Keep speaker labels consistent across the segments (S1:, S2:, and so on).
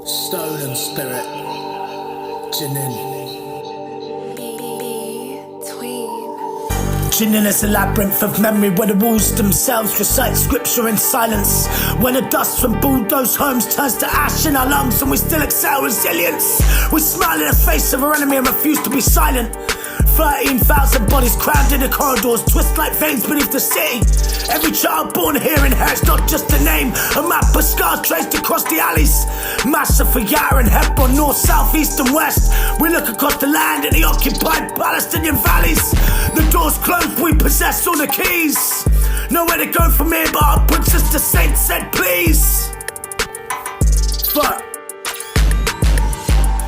S1: Stolen spirit, Jenin.
S2: Be-Twiin.
S3: Jenin is a labyrinth of memory where the walls themselves recite scripture in silence. When the dust from bulldozed homes turns to ash in our lungs and we still exhale resilience. We smile in the face of our enemy and refuse to be silent. 13,000 bodies crammed in the corridors, twist like veins beneath the city. Every child born here inherits not just a name, a map of scars traced across the alleys. Masafer Yatta Hebron, north, south, east and west. We look across the land in the occupied Palestinian valleys. The doors closed, we possess all the keys. Nowhere to go from here but our princess the saint said please. Fuck.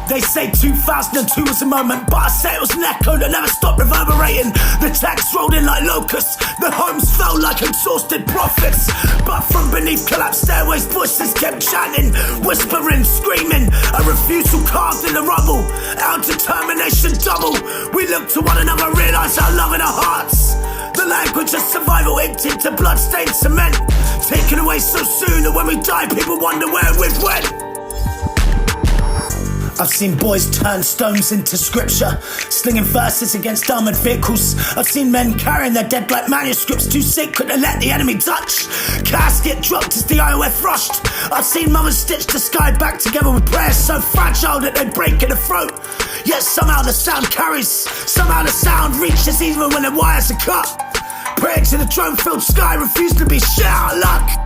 S3: They say 2002 was a moment, but I say it was an echo that never stopped reverberating. The texts rolled in like locusts, the homes fell like exhausted prophets. But from beneath collapsed stairways, voices kept chanting, whispering, screaming. A refusal carved in the rubble, our determination double. We look to one another, realise our love in our hearts. The language of survival inked into blood-stained cement, taken away so soon that when we die, people wonder where we've went. I've seen boys turn stones into scripture, slinging verses against armoured vehicles. I've seen men carrying their dead like manuscripts, too sacred to let the enemy touch. Casket dropped as the IOF rushed. I've seen mothers stitch the sky back together with prayers so fragile that they break in the throat. Yet somehow the sound carries, somehow the sound reaches even when the wires are cut. Praying to the drone-filled sky, refuse to be shit out of luck.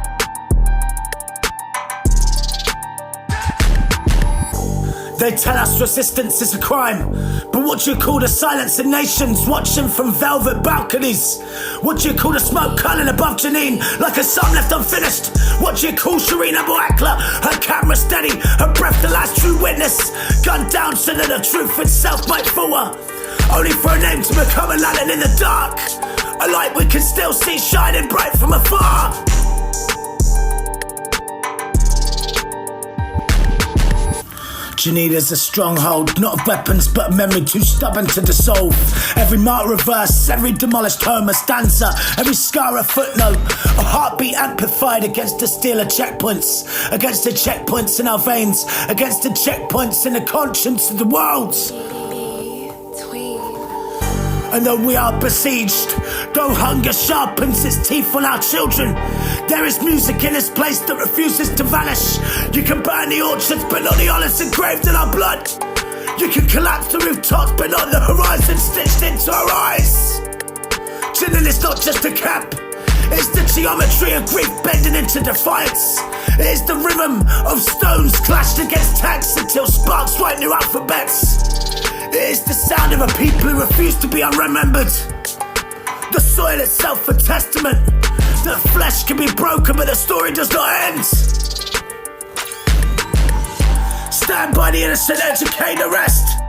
S3: They tell us resistance is a crime, but what do you call the silence of nations watching from velvet balconies? What do you call the smoke curling above Jenin like a sun left unfinished? What do you call Shireen Abu Akleh, her camera steady, her breath the last true witness? Gunned down so that the truth itself might fall her, only for a name to become a lantern in the dark, a light we can still see shining bright from afar. Jenin is a stronghold, not of weapons but a memory too stubborn to dissolve. Every mark reverse, every demolished home a stanza, every scar a footnote, a heartbeat amplified against the steel of checkpoints, against the checkpoints in our veins, against the checkpoints in the conscience of the world. And though we are besieged, though hunger sharpens its teeth on our children, there is music in this place that refuses to vanish. You can burn the orchards but not the olives engraved in our blood. You can collapse the rooftops but not the horizon stitched into our eyes. Jenin is not just a cap, it's the geometry of grief bending into defiance. It is the rhythm of stones clashed against tanks until sparks write new alphabets. It is the sound of a people who refuse to be unremembered. The soil itself a testament that flesh can be broken but the story does not end. Stand by the innocent, educate the rest.